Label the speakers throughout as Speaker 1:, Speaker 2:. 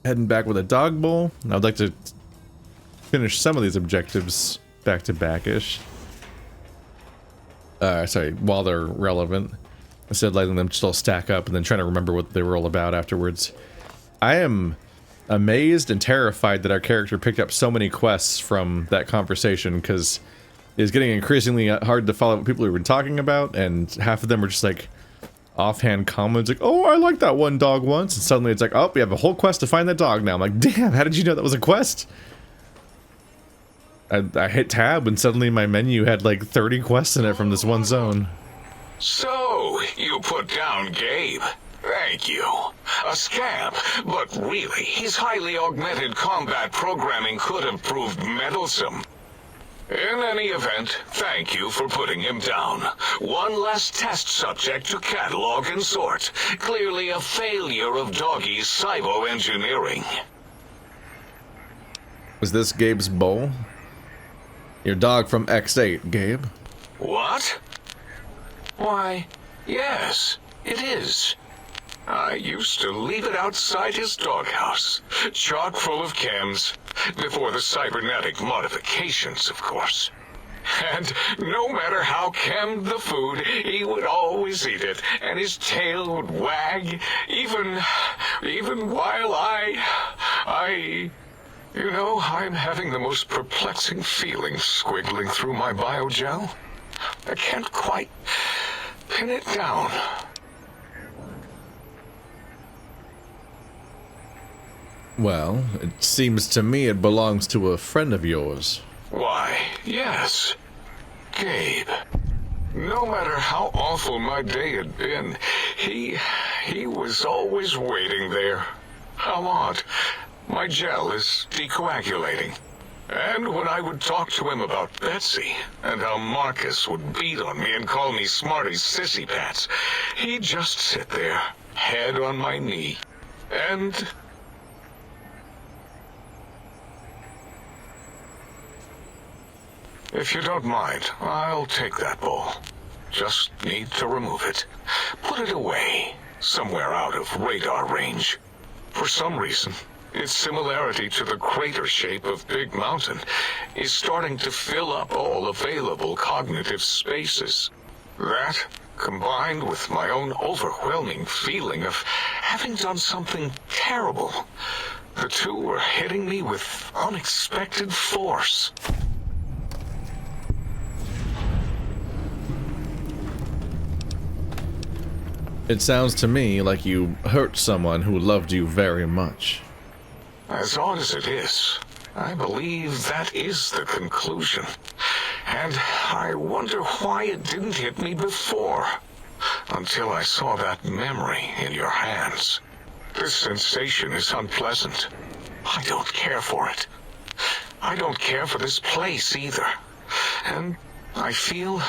Speaker 1: heading back with a dog bowl. I'd like to finish some of these objectives back to back-ish. Sorry, while they're relevant. Instead of letting them still stack up and then trying to remember what they were all about afterwards. I am amazed and terrified that our character picked up so many quests from that conversation, because it's getting increasingly hard to follow what people have been talking about, and half of them are just like offhand comments like, oh, I like that one dog once, and suddenly it's like, oh, we have a whole quest to find that dog now. I'm like, damn, how did you know that was a quest? I hit tab and suddenly my menu had like 30 quests in it from this one zone.
Speaker 2: So, you put down Gabe. Thank you. A scamp, but really, his highly augmented combat programming could have proved meddlesome. In any event, thank you for putting him down. One less test subject to catalog and sort. Clearly a failure of Doggy's cybo-engineering.
Speaker 1: Was this Gabe's bowl? Your dog from X8, Gabe.
Speaker 2: What? Why, yes, it is. I used to leave it outside his doghouse, chock full of chems, before the cybernetic modifications, of course. And no matter how chemmed the food, he would always eat it, and his tail would wag, even while you know, I'm having the most perplexing feeling squiggling through my biogel. I can't quite pin it down.
Speaker 1: Well, it seems to me it belongs to a friend of yours.
Speaker 2: Why, yes. Gabe. No matter how awful my day had been, he was always waiting there. How odd. My gel is decoagulating. And when I would talk to him about Betsy, and how Marcus would beat on me and call me Smarty's sissy pants, he'd just sit there, head on my knee, and... If you don't mind, I'll take that bowl. Just need to remove it. Put it away, somewhere out of radar range. For some reason, its similarity to the crater shape of Big Mountain is starting to fill up all available cognitive spaces. That, combined with my own overwhelming feeling of having done something terrible, the two were hitting me with unexpected force.
Speaker 1: It sounds to me like you hurt someone who loved you very much.
Speaker 2: As odd as it is, I believe that is the conclusion. And I wonder why it didn't hit me before, until I saw that memory in your hands. This sensation is unpleasant. I don't care for it. I don't care for this place either. And I feel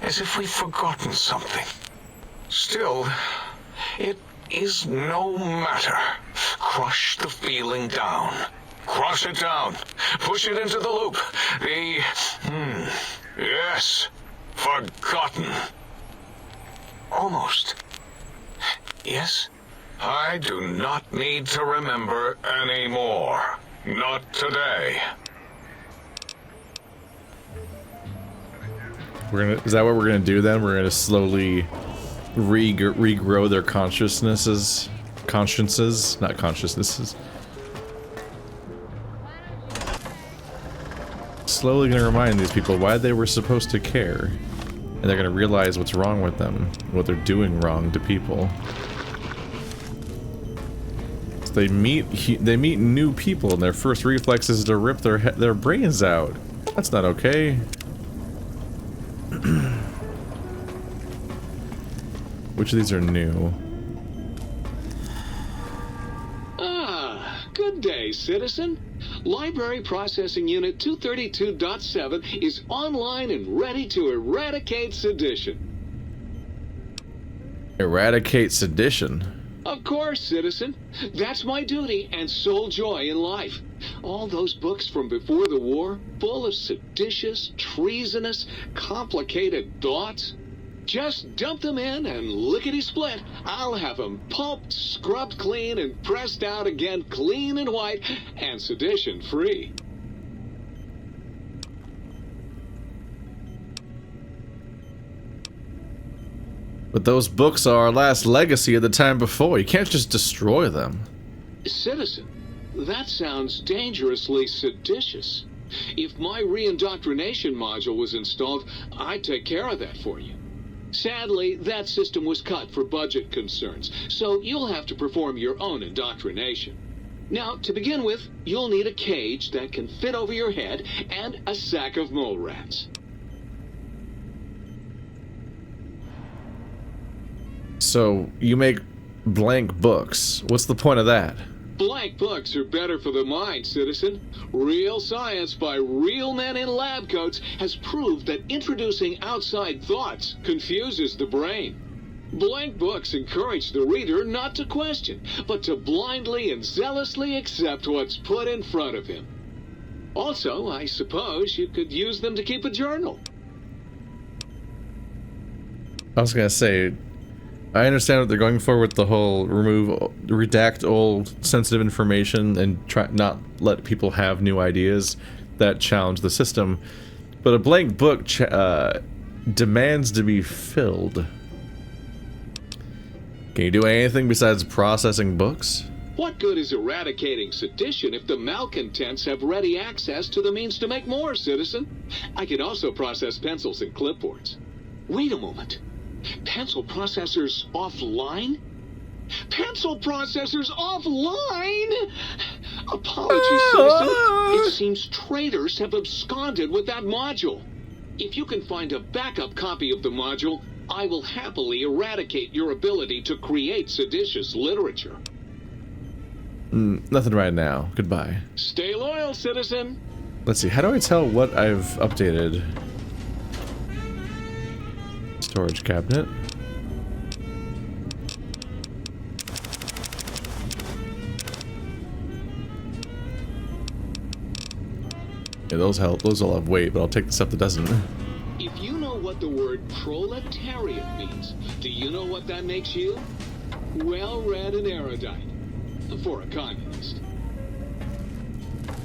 Speaker 2: as if we've forgotten something. Still, it is no matter. Crush the feeling down. Crush it down. Push it into the loop. Yes. Forgotten. Almost. Yes? I do not need to remember anymore. Not today.
Speaker 1: Is that what we're gonna do then? We're gonna slowly regrow their consciences, not consciousnesses. Slowly gonna remind these people why they were supposed to care, and they're gonna realize what's wrong with them, what they're doing wrong to people. So they meet new people, and their first reflex is to rip their brains out. That's not okay. Which of these are new?
Speaker 3: Good day, citizen. Library Processing Unit 232.7 is online and ready to eradicate sedition.
Speaker 1: Eradicate sedition?
Speaker 3: Of course, citizen. That's my duty and sole joy in life. All those books from before the war, full of seditious, treasonous, complicated thoughts. Just dump them in and lickety-split. I'll have them pulped, scrubbed clean, and pressed out again clean and white and sedition-free.
Speaker 1: But those books are our last legacy of the time before. You can't just destroy them.
Speaker 3: Citizen, that sounds dangerously seditious. If my re-indoctrination module was installed, I'd take care of that for you. Sadly, that system was cut for budget concerns, so you'll have to perform your own indoctrination. Now, to begin with, you'll need a cage that can fit over your head and a sack of mole rats.
Speaker 1: So, you make blank books. What's the point of that?
Speaker 3: Blank books are better for the mind, citizen. Real science by real men in lab coats has proved that introducing outside thoughts confuses the brain. Blank books encourage the reader not to question, but to blindly and zealously accept what's put in front of him. Also, I suppose you could use them to keep a journal.
Speaker 1: I was gonna say, I understand what they're going for with the whole redact old sensitive information and try not let people have new ideas that challenge the system. But a blank book demands to be filled. Can you do anything besides processing books?
Speaker 3: What good is eradicating sedition if the malcontents have ready access to the means to make more, citizen? I can also process pencils and clipboards. Wait a moment. Pencil processors offline? Pencil processors offline? Apologies, citizen. It seems traitors have absconded with that module. If you can find a backup copy of the module, I will happily eradicate your ability to create seditious literature.
Speaker 1: Nothing right now. Goodbye.
Speaker 3: Stay loyal, citizen.
Speaker 1: Let's see, how do I tell what I've updated? Storage cabinet. Yeah, those help. Those all have weight, but I'll take the stuff that doesn't.
Speaker 3: If you know what the word proletariat means, do you know what that makes you? Well-read and erudite. For a communist.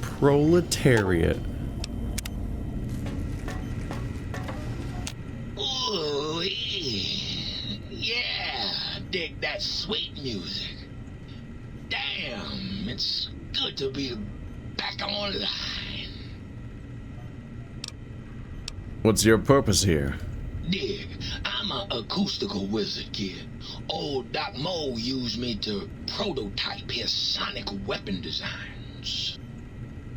Speaker 1: Proletariat.
Speaker 4: Ooh, yeah, dig that sweet music. Damn, it's good to be back online.
Speaker 1: What's your purpose here?
Speaker 4: Dig, I'm an acoustical wizard, kid. Old Doc Mo used me to prototype his sonic weapon designs.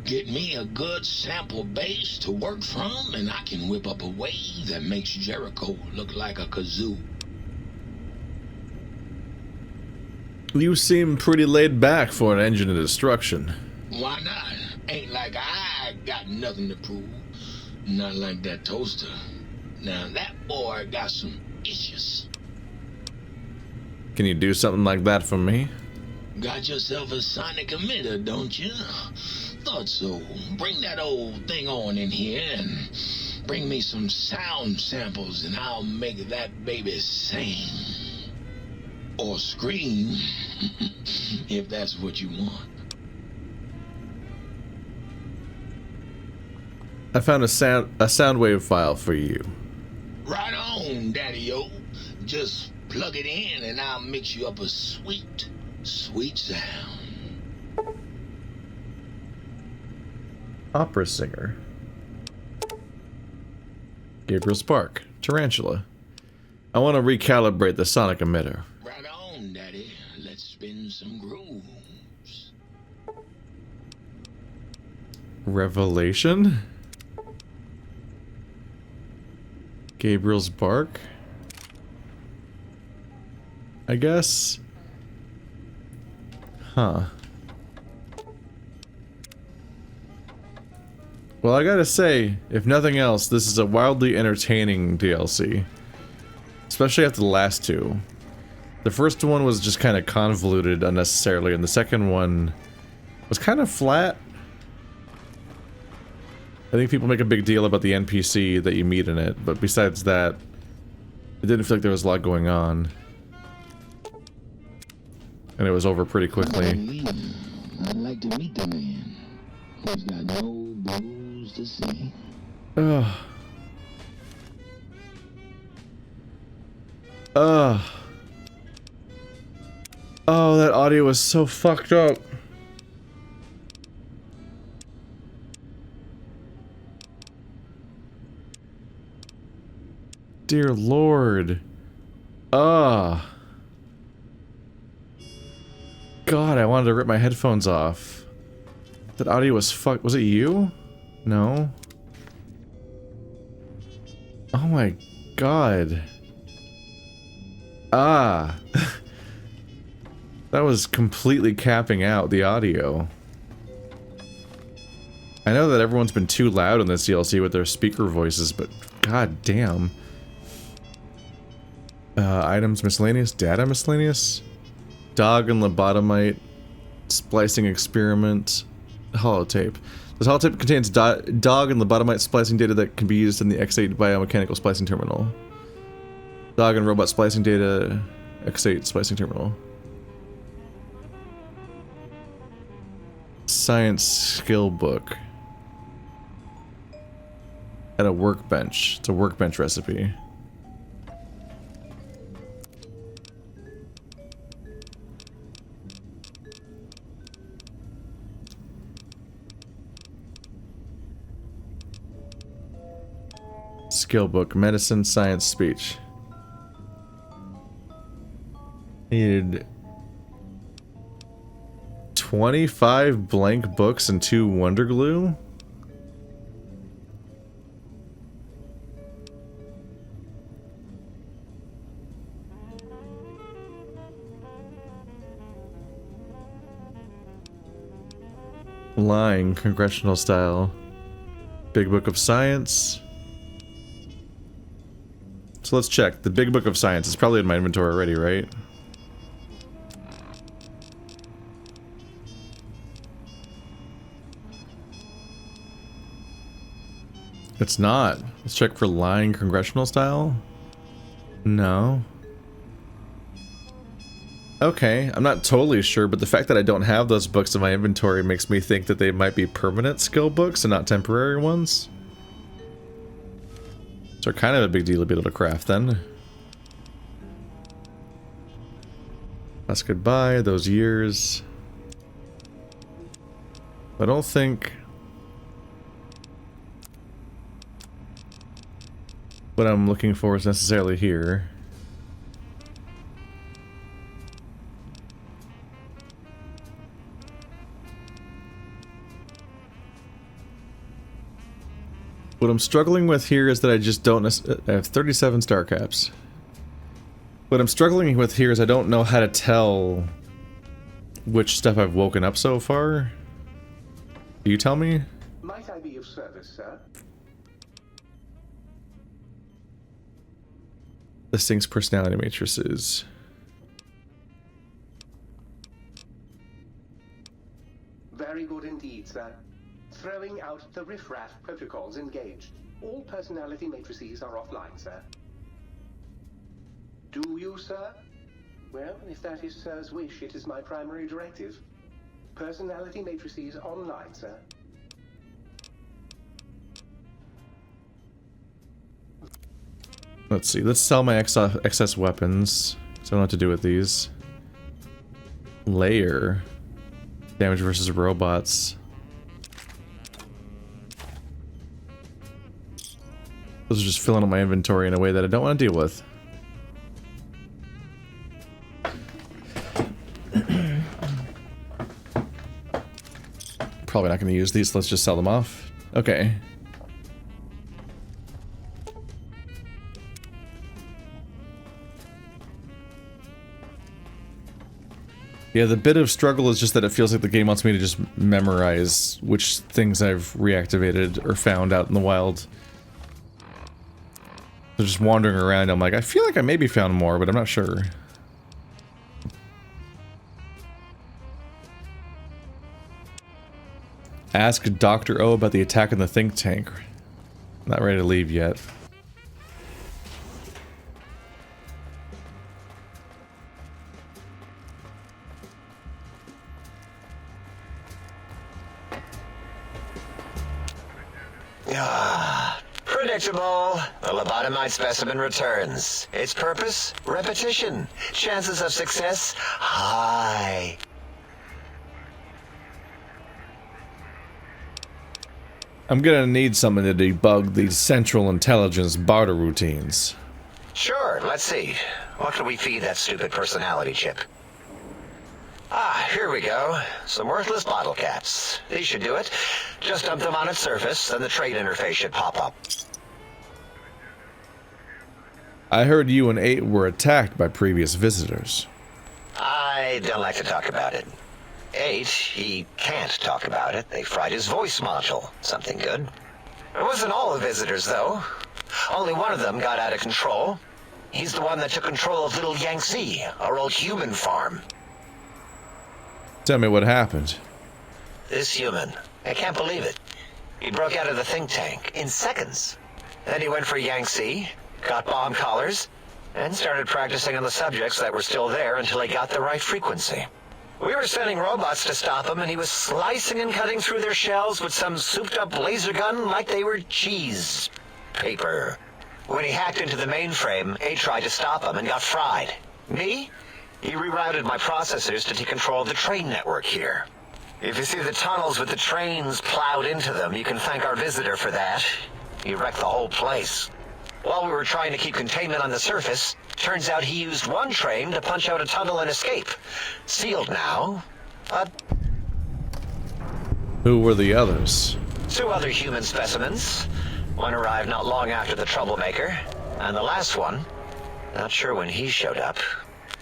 Speaker 4: Get me a good sample base to work from, and I can whip up a wave that makes Jericho look like a kazoo.
Speaker 1: You seem pretty laid back for an engine of destruction.
Speaker 4: Why not? Ain't like I got nothing to prove. Not like that toaster. Now that boy got some issues.
Speaker 1: Can you do something like that for me?
Speaker 4: Got yourself a sonic emitter, don't you? Thought so. Bring that old thing on in here and bring me some sound samples and I'll make that baby sing. Or scream, if that's what you want.
Speaker 1: I found a sound wave file for you.
Speaker 4: Right on, Daddy-o. Just plug it in and I'll mix you up a sweet, sweet sound.
Speaker 1: Opera singer. Gabriel Spark. Tarantula. I want to recalibrate the sonic emitter.
Speaker 4: Right on, Daddy. Let's spin some grooves.
Speaker 1: Revelation? Gabriel's Bark? I guess. Huh. Well, I gotta say, if nothing else, this is a wildly entertaining DLC. Especially after the last two. The first one was just kind of convoluted unnecessarily, and the second one was kind of flat. I think people make a big deal about the NPC that you meet in it, but besides that, It didn't feel like there was a lot going on. And it was over pretty quickly.
Speaker 4: I'd like to meet the man who's got no blues to sing.
Speaker 1: Ugh. Ugh. Oh, that audio was so fucked up. Dear Lord. Ugh. God, I wanted to rip my headphones off. That audio was fucked. Was it you? No. Oh my God. Ah. That was completely capping out the audio. I know that everyone's been too loud in this DLC with their speaker voices, but god damn. Items miscellaneous, data miscellaneous, dog and lobotomite, splicing experiment, holotape. This holotape contains dog and lobotomite splicing data that can be used in the X8 biomechanical splicing terminal. Dog and robot splicing data, X8 splicing terminal. Science skill book. At a workbench. It's a workbench recipe. Skill book, medicine, science, speech. Needed 25 blank books and 2 wonder glue. Lying, congressional style. Big book of science. So let's check. The big book of science is probably in my inventory already, right? It's not. Let's check for lying congressional style. No. Okay, I'm not totally sure, but the fact that I don't have those books in my inventory makes me think that they might be permanent skill books and not temporary ones. So kind of a big deal to be able to craft then. That's goodbye, those years. I don't think what I'm looking for is necessarily here. What I'm struggling with here is that I just don't I have 37 star caps. What I'm struggling with here is I don't know how to tell which stuff I've woken up so far. Do you tell me?
Speaker 5: Might I be of service, sir?
Speaker 1: Listings, personality matrices.
Speaker 5: Very good indeed, sir. Throwing out the riffraff protocols engaged. All personality matrices are offline, sir. Do you, sir? Well, if that is sir's wish, it is my primary directive. Personality matrices online, sir.
Speaker 1: Let's see. Let's sell my excess weapons. So I don't have to do with these. Layer. Damage versus robots. Those are just filling up my inventory in a way that I don't want to deal with. Probably not going to use these. Let's just sell them off. Okay. Yeah, the bit of struggle is just that it feels like the game wants me to just memorize which things I've reactivated or found out in the wild. So just wandering around, I'm like, I feel like I maybe found more, but I'm not sure. Ask Dr. O about the attack on the think tank. Not ready to leave yet.
Speaker 6: Predictable. The lobotomite specimen returns. Its purpose? Repetition. Chances of success? High.
Speaker 1: I'm gonna need something to debug these central intelligence barter routines.
Speaker 6: Sure, let's see. What can we feed that stupid personality chip? Ah, here we go. Some worthless bottle caps. These should do it. Just dump them on its surface, and the trade interface should pop up.
Speaker 1: I heard you and 8 were attacked by previous visitors.
Speaker 6: I don't like to talk about it. 8, he can't talk about it. They fried his voice module. Something good. It wasn't all the visitors, though. Only one of them got out of control. He's the one that took control of Little Yangtze, our old human farm.
Speaker 1: Tell me what happened.
Speaker 6: This human, I can't believe it. He broke out of the think tank in seconds. Then he went for Yangtze, got bomb collars, and started practicing on the subjects that were still there until he got the right frequency. We were sending robots to stop him, and he was slicing and cutting through their shells with some souped-up laser gun like they were cheese paper. When he hacked into the mainframe, A tried to stop him and got fried. Me? He rerouted my processors to take control of the train network here. If you see the tunnels with the trains plowed into them, you can thank our visitor for that. He wrecked the whole place. While we were trying to keep containment on the surface, turns out he used one train to punch out a tunnel and escape. Sealed now, but...
Speaker 1: Who were the others?
Speaker 6: 2 other human specimens. One arrived not long after the troublemaker, and the last one, not sure when he showed up.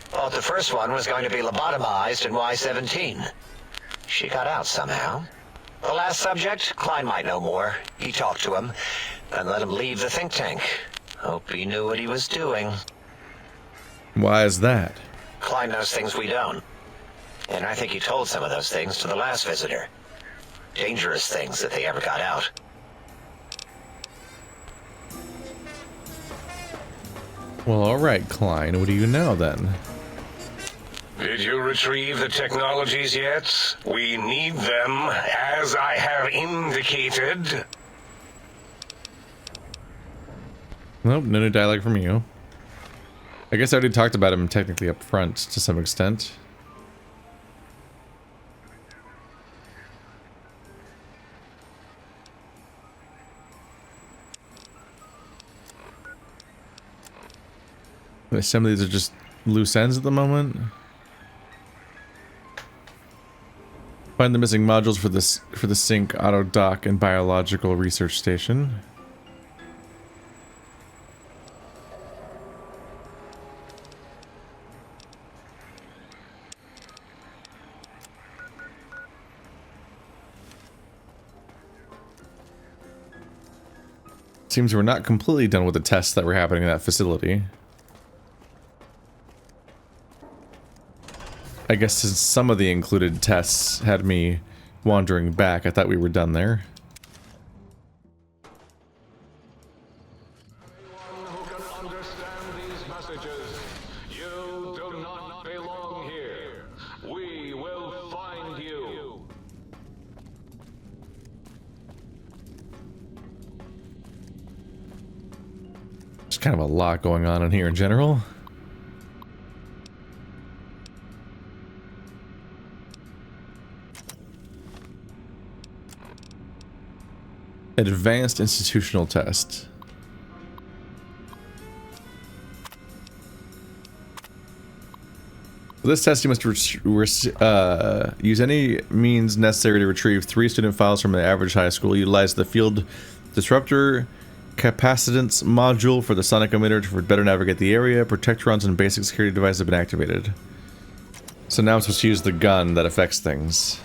Speaker 6: Thought the first one was going to be lobotomized in Y-17. She got out somehow. The last subject, Klein might know more. He talked to him, and let him leave the think tank. Hope he knew what he was doing.
Speaker 1: Why is that?
Speaker 6: Klein knows things we don't. And I think he told some of those things to the last visitor. Dangerous things if they ever got out.
Speaker 1: Well, alright, Klein. What do you know, then?
Speaker 2: Did you retrieve the technologies yet? We need them, as I have indicated.
Speaker 1: Nope, no new dialogue from you. I guess I already talked about him technically up front to some extent. Some of these are just loose ends at the moment. Find the missing modules for the sync, auto dock, and biological research station. Seems we're not completely done with the tests that were happening in that facility. I guess since some of the included tests had me wandering back, I thought we were done there.
Speaker 2: Anyone who can understand these messages, you do not belong here. We will find you.
Speaker 1: There's kind of a lot going on in here in general. Advanced institutional test. For this test, you must use any means necessary to retrieve 3 student files from an average high school. Utilize the field disruptor capacitance module for the sonic emitter to better navigate the area. Protectrons and basic security devices have been activated. So now I'm supposed to use the gun that affects things.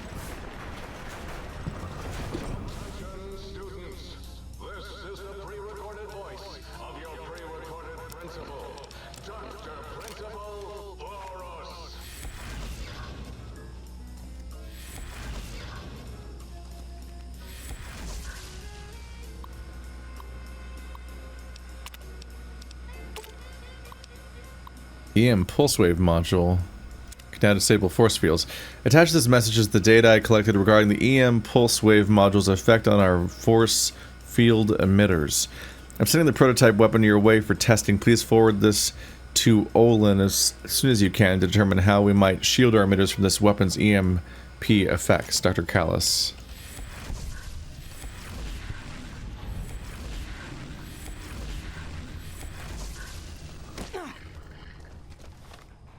Speaker 1: EM pulse wave module. Can now disable force fields. Attached to this message is the data I collected regarding the EM pulse wave module's effect on our force field emitters. I'm sending the prototype weapon your way for testing. Please forward this to Olin as soon as you can to determine how we might shield our emitters from this weapon's EMP effects. Dr. Callis.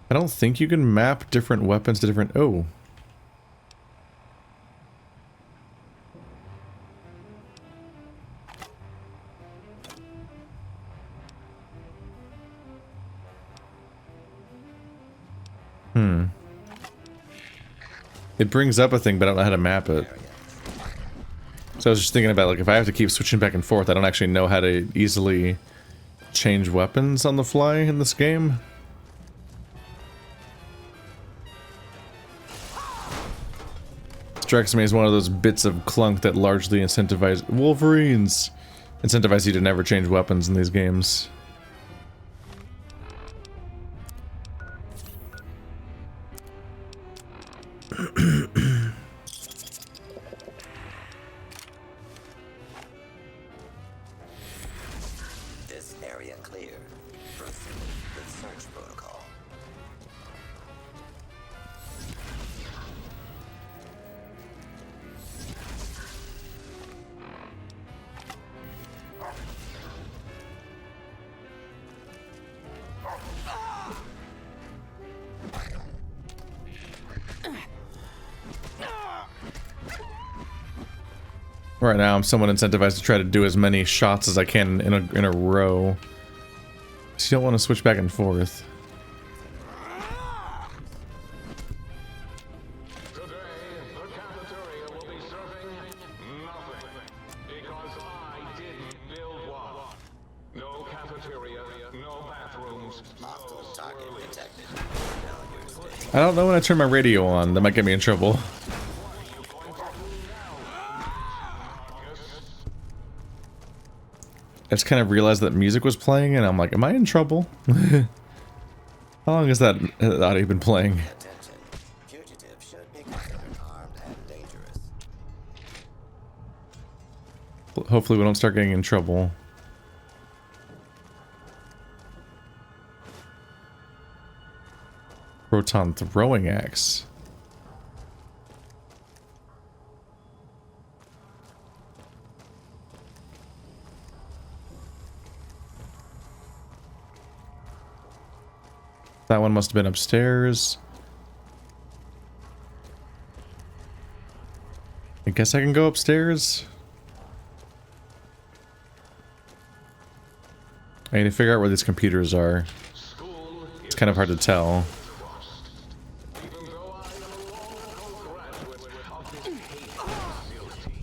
Speaker 1: I don't think you can map different weapons to different... Oh. It brings up a thing, but I don't know how to map it. So I was just thinking about, like, if I have to keep switching back and forth, I don't actually know how to easily change weapons on the fly in this game. Strikes me as one of those bits of clunk that largely incentivize Wolverines. Incentivize you to never change weapons in these games.
Speaker 7: This area clear. Proceed with search protocol.
Speaker 1: Right now, I'm somewhat incentivized to try to do as many shots as I can in a row. So you don't want to switch back and forth.
Speaker 2: Today, the cafeteria will be serving nothing. Because I didn't build one. No cafeteria, no bathrooms,
Speaker 7: Hostile
Speaker 2: no
Speaker 7: target
Speaker 2: swirling.
Speaker 7: detected. Now you're staying.
Speaker 1: I don't know when I turn my radio on. That might get me in trouble. I just kind of realized that music was playing, and I'm like, am I in trouble? How long has that audio been playing?
Speaker 7: Attention. Fugitive should be considered armed and dangerous.
Speaker 1: Hopefully we don't start getting in trouble. Proton throwing axe. That one must have been upstairs. I guess I can go upstairs. I need to figure out where these computers are. It's kind of hard to tell.
Speaker 2: Even though I am a long graduate of this hate facility,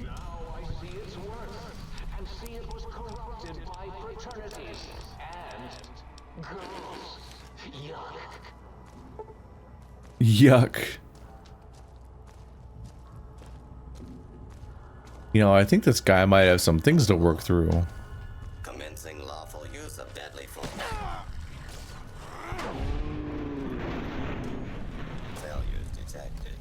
Speaker 2: now I see its worth and see it was corrupted by fraternities and girls. Yuck.
Speaker 1: Yuck. You know, I think this guy might have some things to work through.
Speaker 7: Commencing lawful use of deadly force. Failures detected.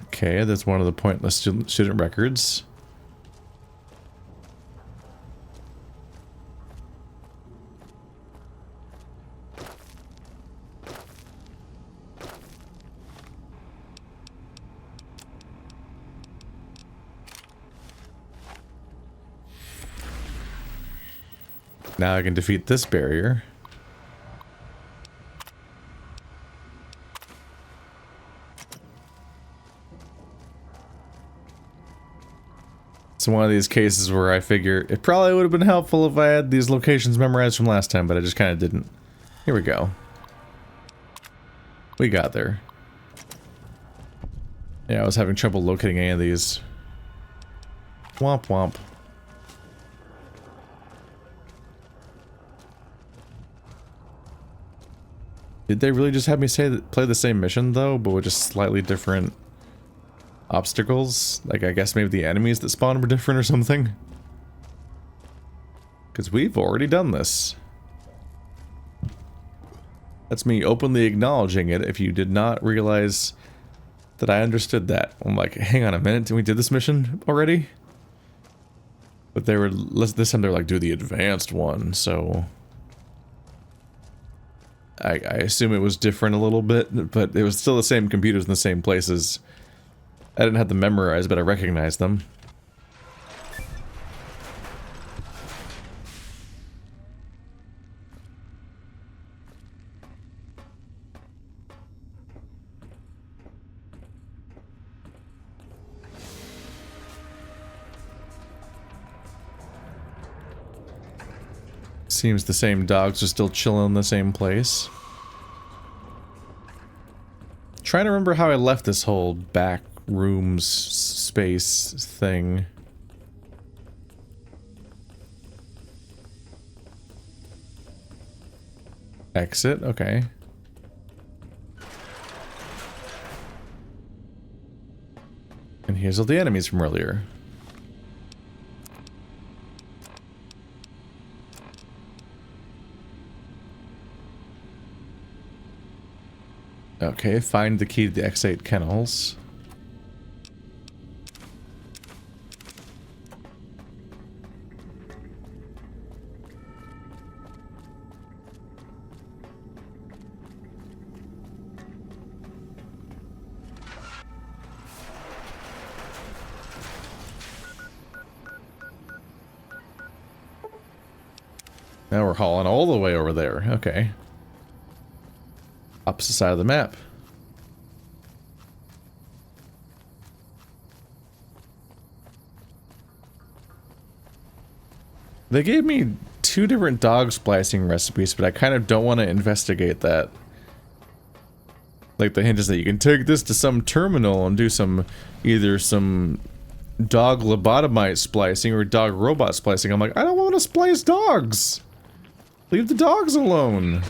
Speaker 1: Okay, that's one of the pointless student records. Now I can defeat this barrier. It's one of these cases where I figure it probably would have been helpful if I had these locations memorized from last time, but I just kind of didn't. Here we go. We got there. Yeah, I was having trouble locating any of these. Womp womp. Did they really just have me play the same mission though, but with just slightly different obstacles? Like, I guess maybe the enemies that spawned were different or something? Because we've already done this. That's me openly acknowledging it if you did not realize that I understood that. I'm like, hang on a minute, we did this mission already? But they were, this time they were like, do the advanced one, so... I assume it was different a little bit, but it was still the same computers in the same places. I didn't have them memorized, but I recognized them. Seems the same dogs are still chilling in the same place. Trying to remember how I left this whole back rooms space thing. Exit, okay. And here's all the enemies from earlier. Okay, find the key to the X8 kennels. Now we're hauling all the way over there. Okay. Opposite side of the map. They gave me 2 different dog splicing recipes, but I kind of don't want to investigate that. Like the hint is that you can take this to some terminal and do some, either some dog lobotomite splicing or dog robot splicing. I'm like, I don't want to splice dogs! Leave the dogs alone!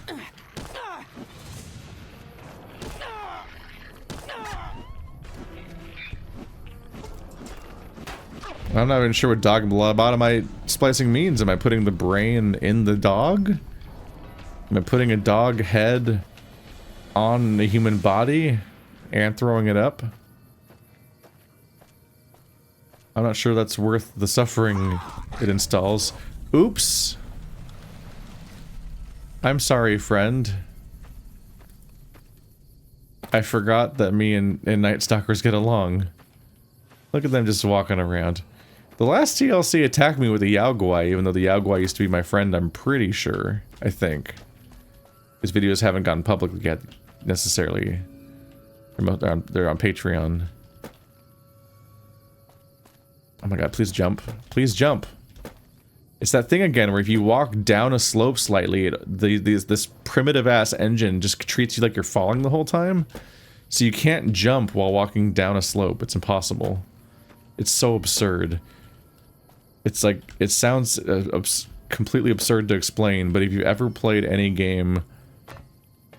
Speaker 1: I'm not even sure what dog lobotomite splicing means. Am I putting the brain in the dog? Am I putting a dog head on a human body and throwing it up? I'm not sure that's worth the suffering it installs. Oops. I'm sorry, friend. I forgot that me and Night Stalkers get along. Look at them just walking around. The last TLC attacked me with a Yaoguai, even though the Yaoguai used to be my friend, I'm pretty sure. I think. His videos haven't gone public yet, necessarily. They're on Patreon. Oh my god, please jump. Please jump. It's that thing again where if you walk down a slope slightly, this primitive-ass engine just treats you like you're falling the whole time. So you can't jump while walking down a slope. It's impossible. It's so absurd. It's like, it sounds completely absurd to explain, but if you've ever played any game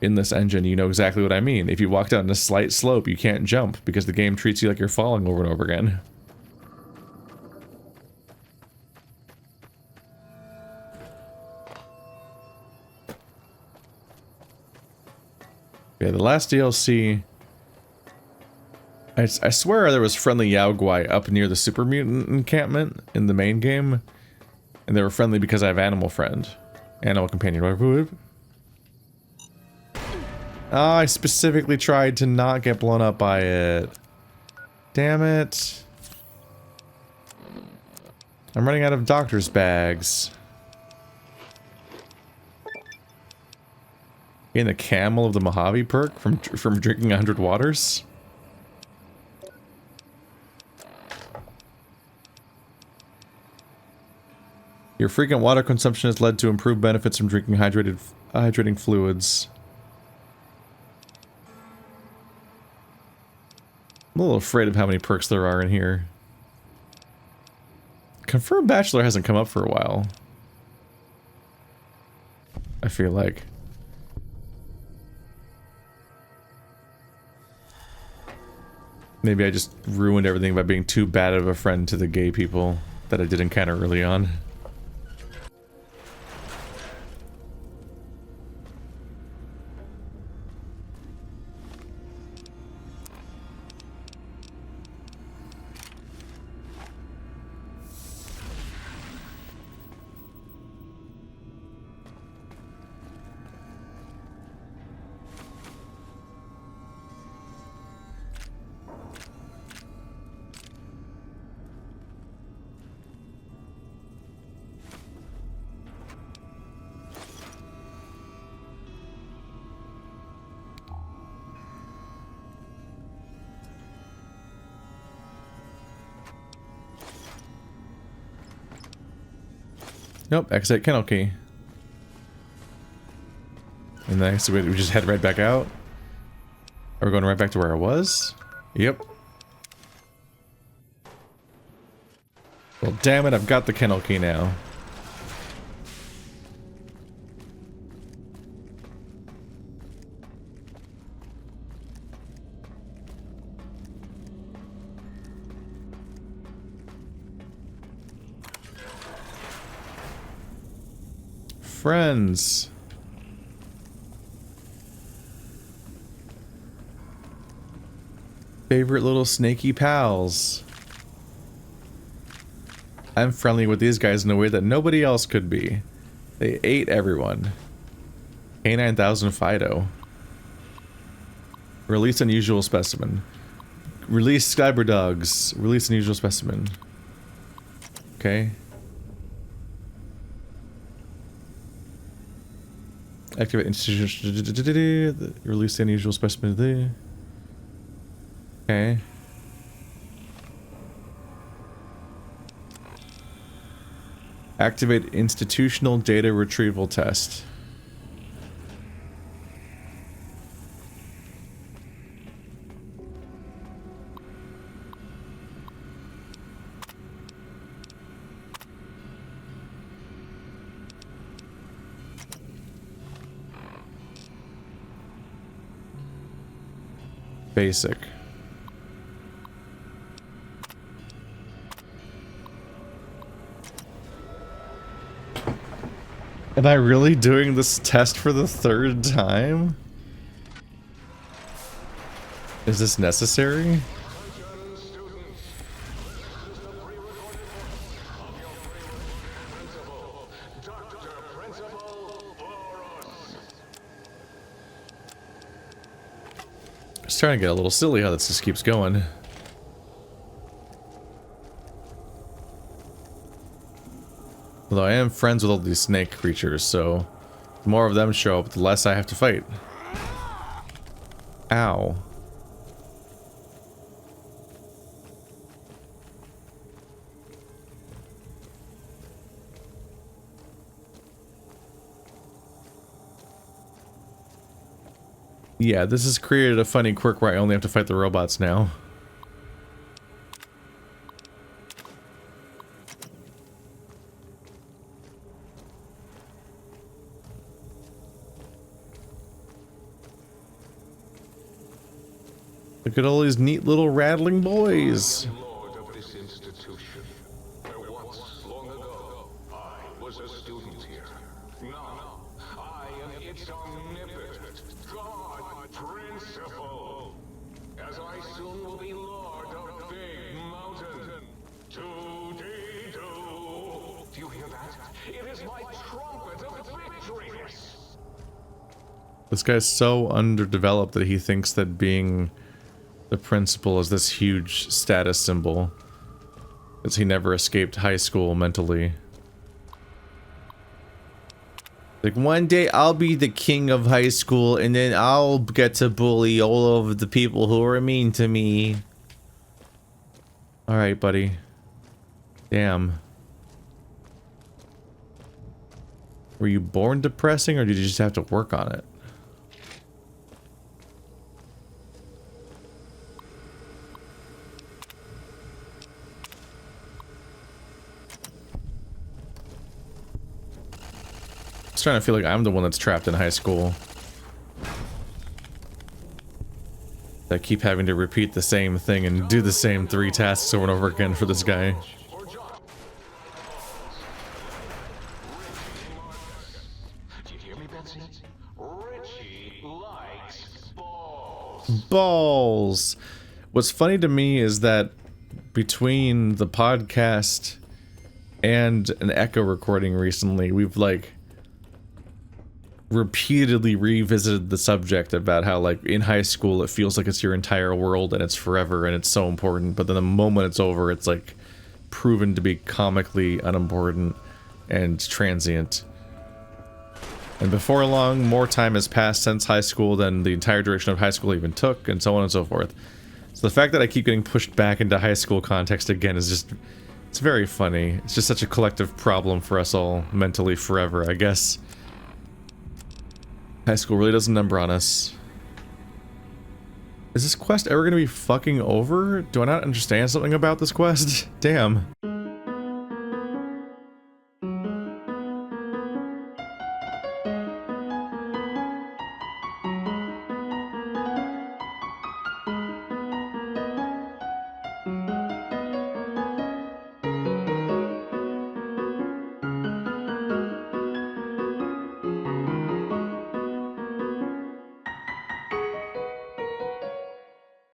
Speaker 1: in this engine, you know exactly what I mean. If you walk down a slight slope, you can't jump because the game treats you like you're falling over and over again. Yeah, the last DLC... I swear there was friendly Yaoguai up near the Super Mutant encampment in the main game. And they were friendly because I have Animal Friend. Animal Companion. Oh, I specifically tried to not get blown up by it. Damn it. I'm running out of doctor's bags. In the camel of the Mojave perk from drinking 100 waters? Your frequent water consumption has led to improved benefits from drinking hydrating fluids. I'm a little afraid of how many perks there are in here. Confirmed Bachelor hasn't come up for a while. I feel like. Maybe I just ruined everything by being too bad of a friend to the gay people that I did encounter early on. Nope, exit kennel key. And then we just head right back out. Are we going right back to where I was? Yep. Well, damn it, I've got the kennel key now. Friends. Favorite little snaky pals. I'm friendly with these guys in a way that nobody else could be. They ate everyone. K9000 Fido. Release unusual specimen. Release cyber dogs. Release unusual specimen. Okay. Activate institution. Release the unusual specimen. Okay. Activate institutional data retrieval test. Basic. Am I really doing this test for the third time? Is this necessary? It's starting to get a little silly how this just keeps going. Although I am friends with all these snake creatures, so the more of them show up, the less I have to fight. Ow. Yeah, this has created a funny quirk where I only have to fight the robots now. Look at all these neat little rattling boys.
Speaker 2: Lord of this institution. Where once, long ago, I was a student here. Now, I am its omnipotent God Principal. As I soon will be Lord of Big Mountain. Do-dee-do. Do you hear that? It is my trumpet of victory.
Speaker 1: This guy's so underdeveloped that he thinks that being the principal is this huge status symbol. Because he never escaped high school mentally. Like, one day I'll be the king of high school and then I'll get to bully all of the people who are mean to me. Alright, buddy. Damn. Were you born depressing or did you just have to work on it? I'm starting to feel like I'm the one that's trapped in high school. I keep having to repeat the same thing and do the same 3 tasks over and over again for this guy.
Speaker 2: Do you hear me, Betsy? Richie likes balls.
Speaker 1: Balls! What's funny to me is that between the podcast and an echo recording recently, we've like repeatedly revisited the subject about how, like, in high school it feels like it's your entire world and it's forever and it's so important, but then the moment it's over it's like proven to be comically unimportant and transient. And before long, more time has passed since high school than the entire duration of high school even took, and so on and so forth. So the fact that I keep getting pushed back into high school context again is just It's very funny. It's just such a collective problem for us all mentally forever, I guess. High school really does a number on us. Is this quest ever gonna be fucking over? Do I not understand something about this quest? Damn.